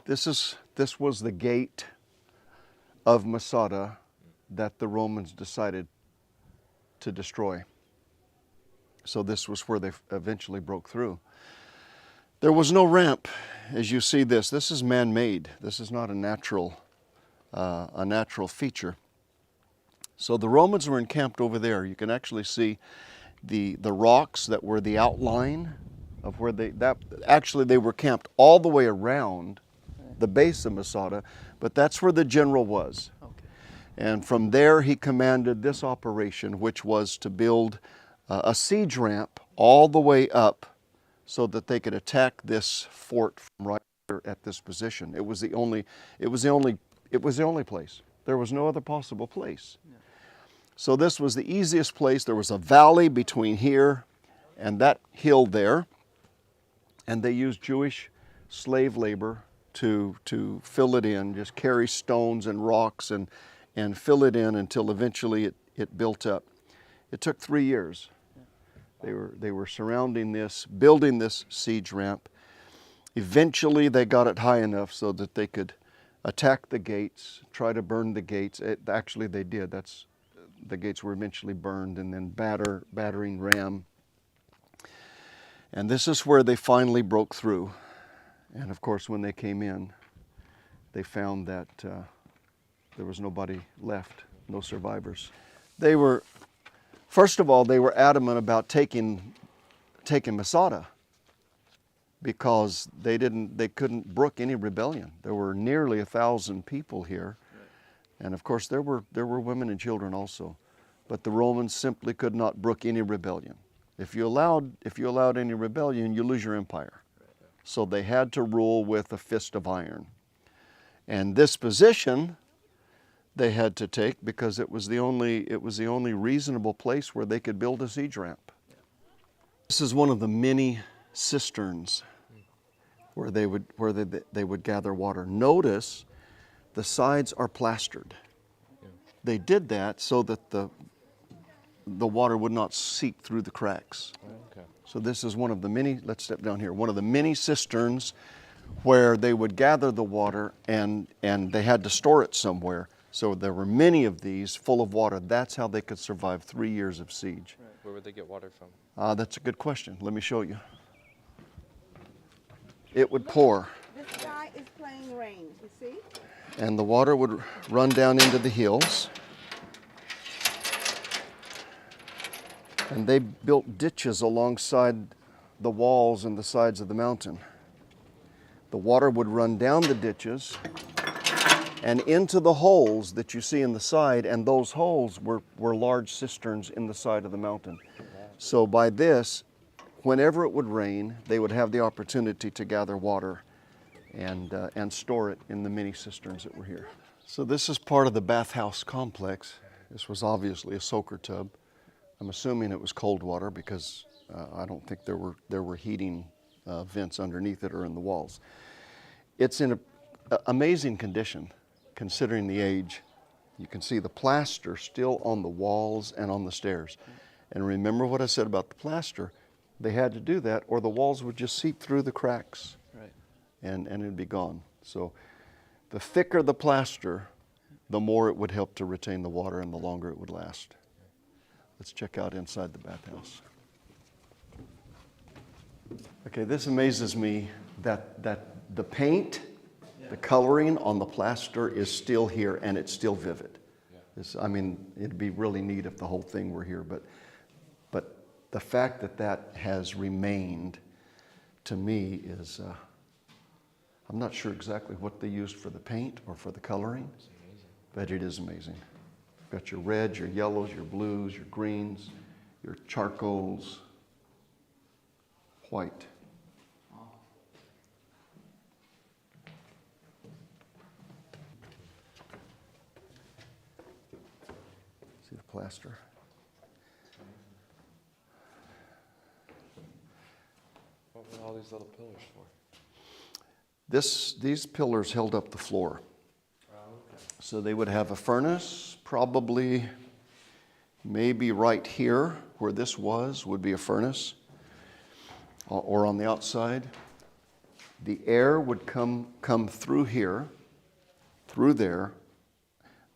This was the gate of Masada that the Romans decided to destroy. So this was where they eventually broke through. There was no ramp, as you see this. This is man-made. This is not a natural feature. So the Romans were encamped over there. You can actually see the rocks that were the outline of where they were camped all the way around the base of Masada, but that's where the general was. Okay. And from there he commanded this operation, which was to build a siege ramp all the way up so that they could attack this fort from right here at this position. It was the only place. There was no other possible place. Yeah. So this was the easiest place. There was a valley between here and that hill there, and they used Jewish slave labor to fill it in, just carry stones and rocks and fill it in until eventually it built up. It took 3 years. They were surrounding this, building this siege ramp. Eventually they got it high enough so that they could attack the gates, try to burn the gates. Actually they did. The gates were eventually burned, and then battering ram. And this is where they finally broke through. And of course, when they came in, they found that there was nobody left, no survivors. First of all, they were adamant about taking Masada because they couldn't brook any rebellion. There were nearly 1,000 people here, and of course there were women and children also. But the Romans simply could not brook any rebellion. If you allowed any rebellion, you lose your empire. So they had to rule with a fist of iron. And this position they had to take because it was the only reasonable place where they could build a siege ramp. This is one of the many cisterns where they would gather water. Notice the sides are plastered. They did that so that the water would not seep through the cracks. Okay. So this is one of the many, let's step down here, one of the many cisterns where they would gather the water and they had to store it somewhere. So there were many of these full of water. That's how they could survive 3 years of siege. Right. Where would they get water from? That's a good question. Let me show you. It would pour. This guy is playing rain, you see? And the water would run down into the hills. And they built ditches alongside the walls and the sides of the mountain. The water would run down the ditches and into the holes that you see in the side, and those holes were large cisterns in the side of the mountain. So by this, whenever it would rain, they would have the opportunity to gather water and store it in the many cisterns that were here. So this is part of the bathhouse complex. This was obviously a soaker tub. I'm assuming it was cold water because I don't think there were heating vents underneath it or in the walls. It's in an amazing condition considering the age. You can see the plaster still on the walls and on the stairs. And remember what I said about the plaster. They had to do that or the walls would just seep through the cracks. Right. And it'd be gone. So the thicker the plaster, the more it would help to retain the water and the longer it would last. Let's check out inside the bathhouse. Okay, this amazes me that the paint, the coloring on the plaster is still here and it's still vivid. I mean, it'd be really neat if the whole thing were here, but the fact that has remained to me is, I'm not sure exactly what they used for the paint or for the coloring, but it is amazing. You've got your reds, your yellows, your blues, your greens, your charcoals, white. See the plaster? What were all these little pillars for? These pillars held up the floor. So they would have a furnace, probably maybe right here where this was would be a furnace, or on the outside. The air would come through here, through there,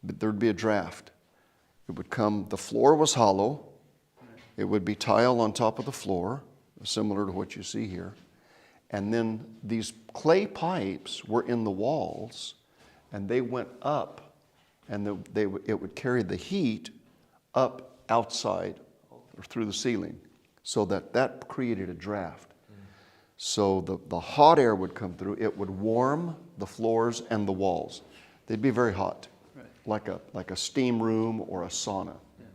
but there'd be a draft. It would come, the floor was hollow. It would be tile on top of the floor, similar to what you see here. And then these clay pipes were in the walls, and they went up, and it would carry the heat up outside or through the ceiling, so that created a draft. So the hot air would come through. It would warm the floors and the walls. They'd be very hot, right, like a steam room or a sauna. Yeah.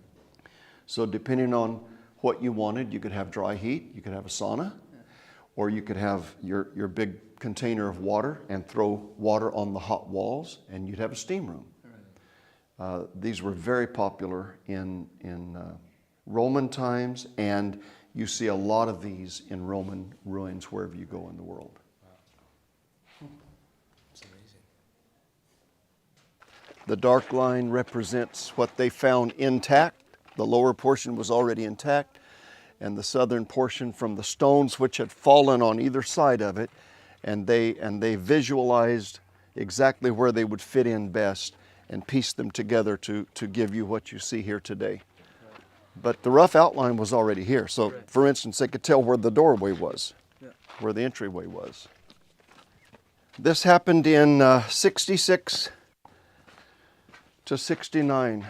So depending on what you wanted, you could have dry heat, you could have a sauna, yeah, or you could have your big container of water and throw water on the hot walls, and you'd have a steam room. Right. These were very popular in Roman times, and you see a lot of these in Roman ruins wherever you go in the world. Wow. That's amazing. The dark line represents what they found intact. The lower portion was already intact, and the southern portion from the stones which had fallen on either side of it, and they visualized exactly where they would fit in best and pieced them together to give you what you see here today. But the rough outline was already here. So, for instance, they could tell where the doorway was, yeah, where the entryway was. This happened in 66 to 69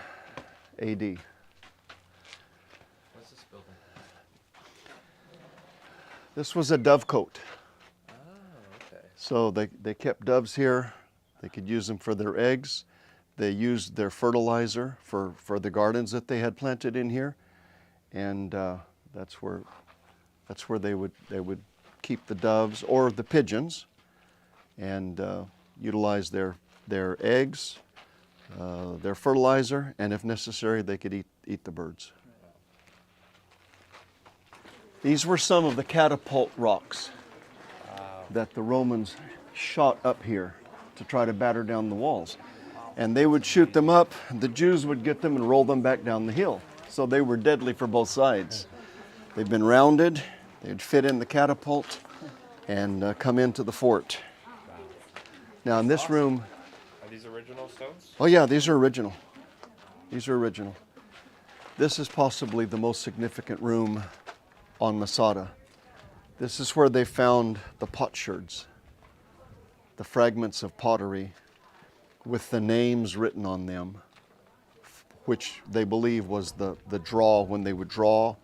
AD. What's this building? This was a dovecote. Oh, okay. So they kept doves here. They could use them for their eggs. They used their fertilizer for the gardens that they had planted in here, and that's where they would keep the doves or the pigeons, and utilize their eggs, their fertilizer, and if necessary, they could eat the birds. These were some of the catapult rocks that the Romans shot up here to try to batter down the walls. And they would shoot them up, the Jews would get them and roll them back down the hill. So they were deadly for both sides. They've been rounded, they'd fit in the catapult and come into the fort. Now in this room... Are these original stones? Oh yeah, these are original. These are original. This is possibly the most significant room on Masada. This is where they found the potsherds, the fragments of pottery with the names written on them, which they believe was the draw when they would draw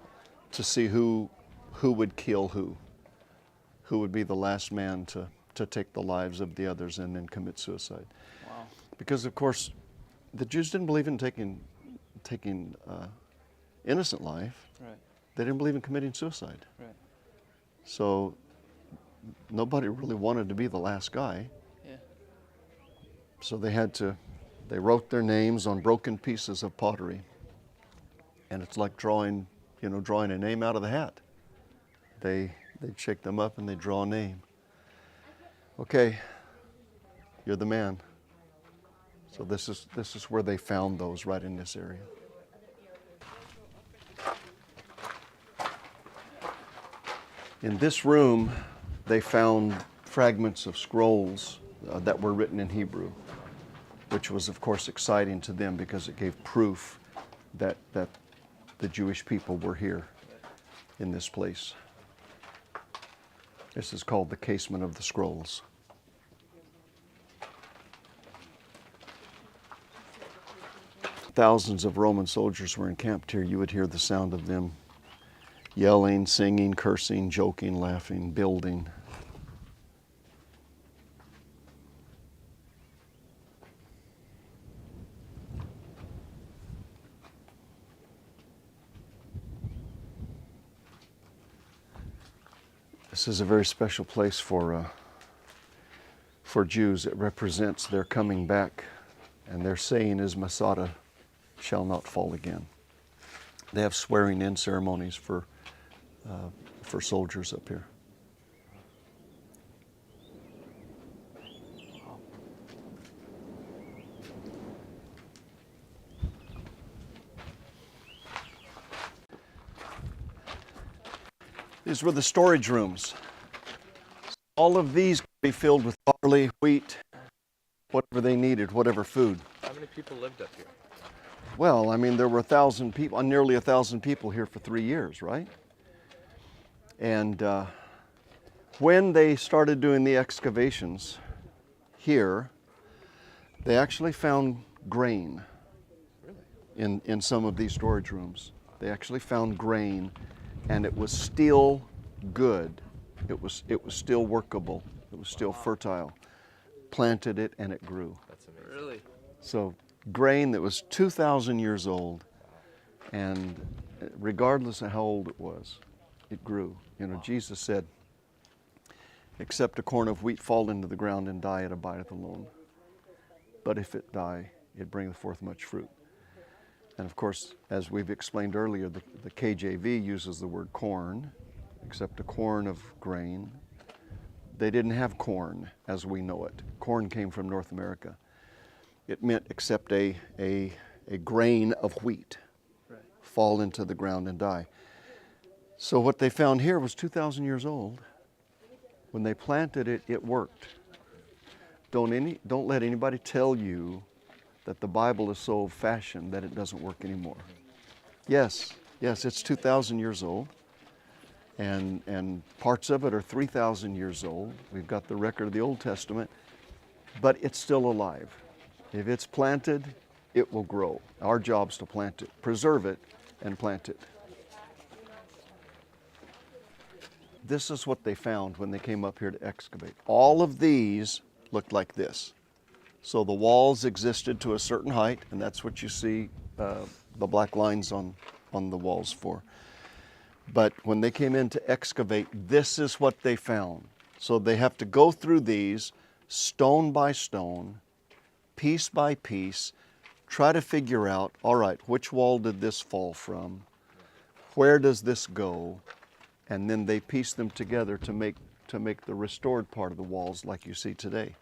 to see who would kill who would be the last man to take the lives of the others and then commit suicide. Wow. Because of course, the Jews didn't believe in taking innocent life. Right. They didn't believe in committing suicide. Right. So nobody really wanted to be the last guy. So they wrote their names on broken pieces of pottery. And it's like drawing a name out of the hat. They'd shake them up and they'd draw a name. Okay, you're the man. So this is where they found those, right in this area. In this room, they found fragments of scrolls that were written in Hebrew, which was, of course, exciting to them because it gave proof that the Jewish people were here in this place. This is called the casement of the scrolls. Thousands of Roman soldiers were encamped here. You would hear the sound of them yelling, singing, cursing, joking, laughing, building. This is a very special place for Jews. It represents their coming back, and their saying is, Masada shall not fall again. They have swearing-in ceremonies for soldiers up here. These were the storage rooms. All of these could be filled with barley, wheat, whatever they needed, whatever food. How many people lived up here? Well, I mean, there were 1,000 people, nearly 1,000 people here for 3 years, right? And when they started doing the excavations here, they actually found grain in some of these storage rooms. They actually found grain, and it was still good. It was still workable. It was still fertile. Planted it, and it grew. That's amazing. Really? So grain that was 2,000 years old, and regardless of how old it was, it grew. You know, Jesus said, except a corn of wheat fall into the ground and die, it abideth alone. But if it die, it bringeth forth much fruit. And of course, as we've explained earlier, the KJV uses the word corn, except a corn of grain. They didn't have corn as we know it. Corn came from North America. It meant except a grain of wheat fall into the ground and die. So what they found here was 2,000 years old. When they planted it, it worked. Don't let anybody tell you that the Bible is so old-fashioned that it doesn't work anymore. Yes, it's 2,000 years old, and parts of it are 3,000 years old. We've got the record of the Old Testament, but it's still alive. If it's planted, it will grow. Our job's to plant it, preserve it, and plant it. This is what they found when they came up here to excavate. All of these looked like this. So the walls existed to a certain height, and that's what you see the black lines on the walls for. But when they came in to excavate, this is what they found. So they have to go through these stone by stone, piece by piece, try to figure out, all right, which wall did this fall from? Where does this go? And then they piece them together to make the restored part of the walls like you see today.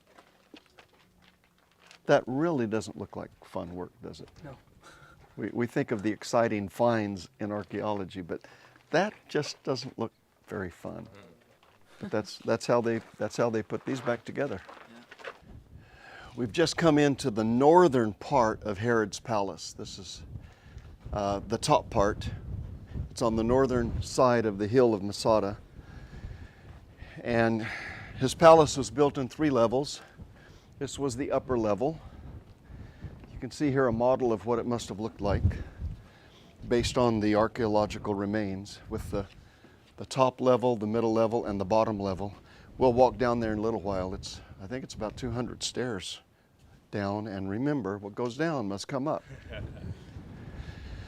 That really doesn't look like fun work, does it? No. We think of the exciting finds in archaeology, but that just doesn't look very fun. But that's how they put these back together. Yeah. We've just come into the northern part of Herod's palace. This is the top part. It's on the northern side of the hill of Masada. And his palace was built in 3 levels. This was the upper level. You can see here a model of what it must have looked like based on the archaeological remains with the top level, the middle level, and the bottom level. We'll walk down there in a little while. I think it's about 200 stairs down, and remember, what goes down must come up.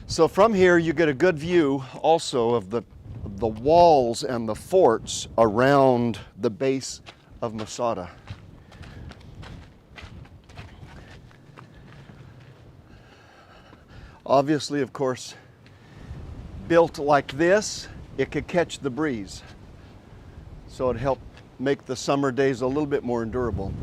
So from here you get a good view also of the walls and the forts around the base of Masada. Obviously, of course, built like this, it could catch the breeze. So it helped make the summer days a little bit more endurable.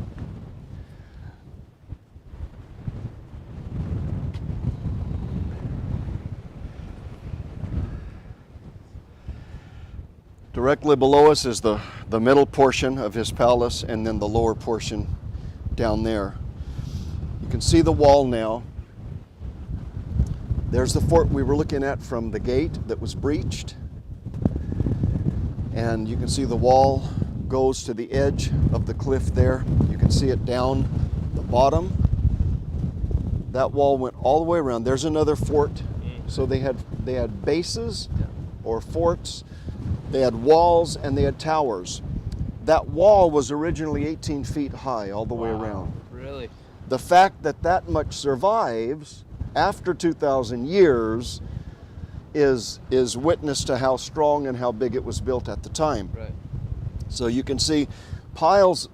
Directly below us is the middle portion of his palace, and then the lower portion down there. You can see the wall now. There's the fort we were looking at from the gate that was breached. And you can see the wall goes to the edge of the cliff there. You can see it down the bottom. That wall went all the way around. There's another fort. So they had bases or forts. They had walls and they had towers. That wall was originally 18 feet high all the way around. Really? The fact that that much survives after 2,000 years is witness to how strong and how big it was built at the time. Right. So you can see piles,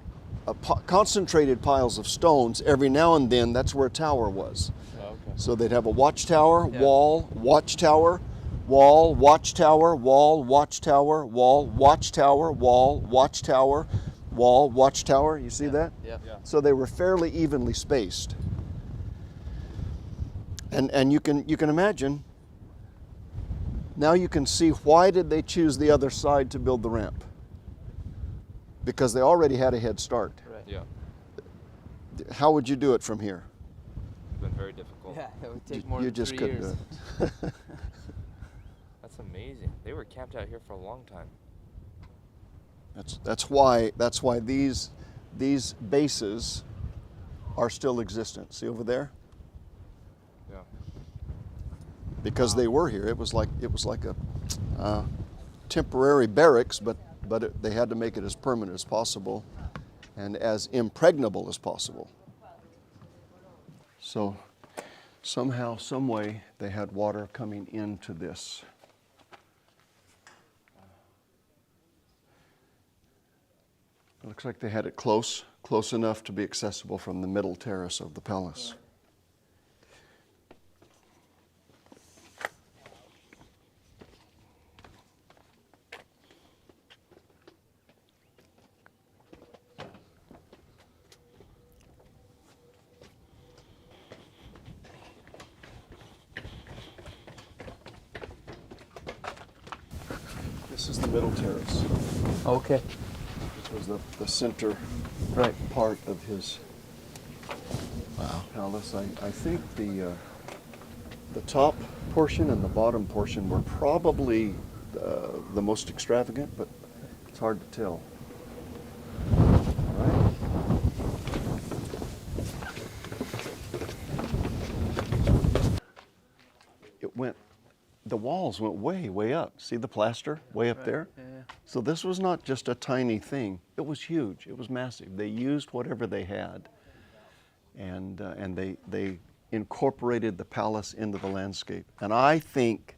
concentrated piles of stones. Every now and then, that's where a tower was. Oh, okay. So they'd have a watchtower, wall, watchtower, wall, watchtower, wall, watchtower, wall, watchtower, wall, watchtower, wall, watchtower. You see that? Yeah. So they were fairly evenly spaced. And you can imagine, now you can see why did they choose the other side to build the ramp. because they already had a head start. Right. Yeah. How would you do it from here? It's been very difficult. Yeah, it would take You- more you than just 3 couldn't years. do it. That's amazing. They were camped out here for a long time. That's why these bases are still existent. See over there? Yeah. Because they were here. It was like a temporary barracks, but they had to make it as permanent as possible and as impregnable as possible. So somehow, some way, they had water coming into this. It looks like they had it close enough to be accessible from the middle terrace of the palace. This is the middle terrace. Okay. This was the center part of his palace. I think the top portion and the bottom portion were probably the most extravagant, but it's hard to tell. Right? The walls went way up. See the plaster way up there? Yeah. So this was not just a tiny thing. It was huge. It was massive. They used whatever they had, and they incorporated the palace into the landscape. And I think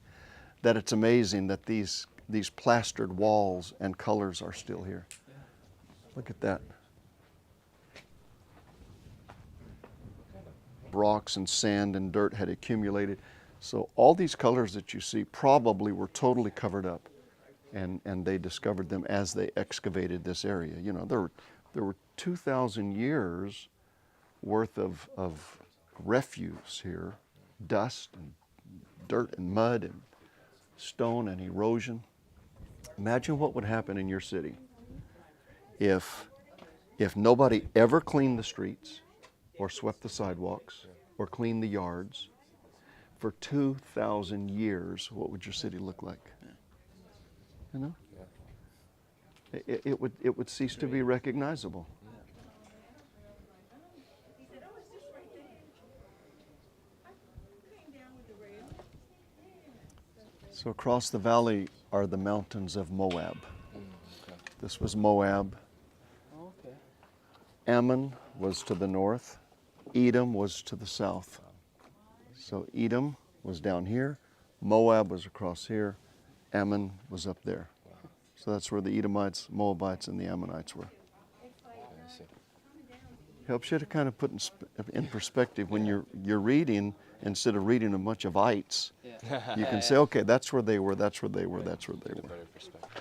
that it's amazing that these plastered walls and colors are still here. Look at that. Rocks and sand and dirt had accumulated. So all these colors that you see probably were totally covered up, and they discovered them as they excavated this area. You know, there were 2,000 years worth of refuse here, dust and dirt and mud and stone and erosion. Imagine what would happen in your city if nobody ever cleaned the streets or swept the sidewalks or cleaned the yards. For 2,000 years, what would your city look like? You know? Yeah. It would cease to be recognizable. So across the valley are the mountains of Moab. This was Moab. Okay. Ammon was to the north. Edom was to the south. So Edom was down here, Moab was across here, Ammon was up there. So that's where the Edomites, Moabites, and the Ammonites were. Helps you to kind of put in perspective when you're reading, instead of reading a bunch of ites, you can say, okay, that's where they were, that's where they were, that's where they were. Better perspective.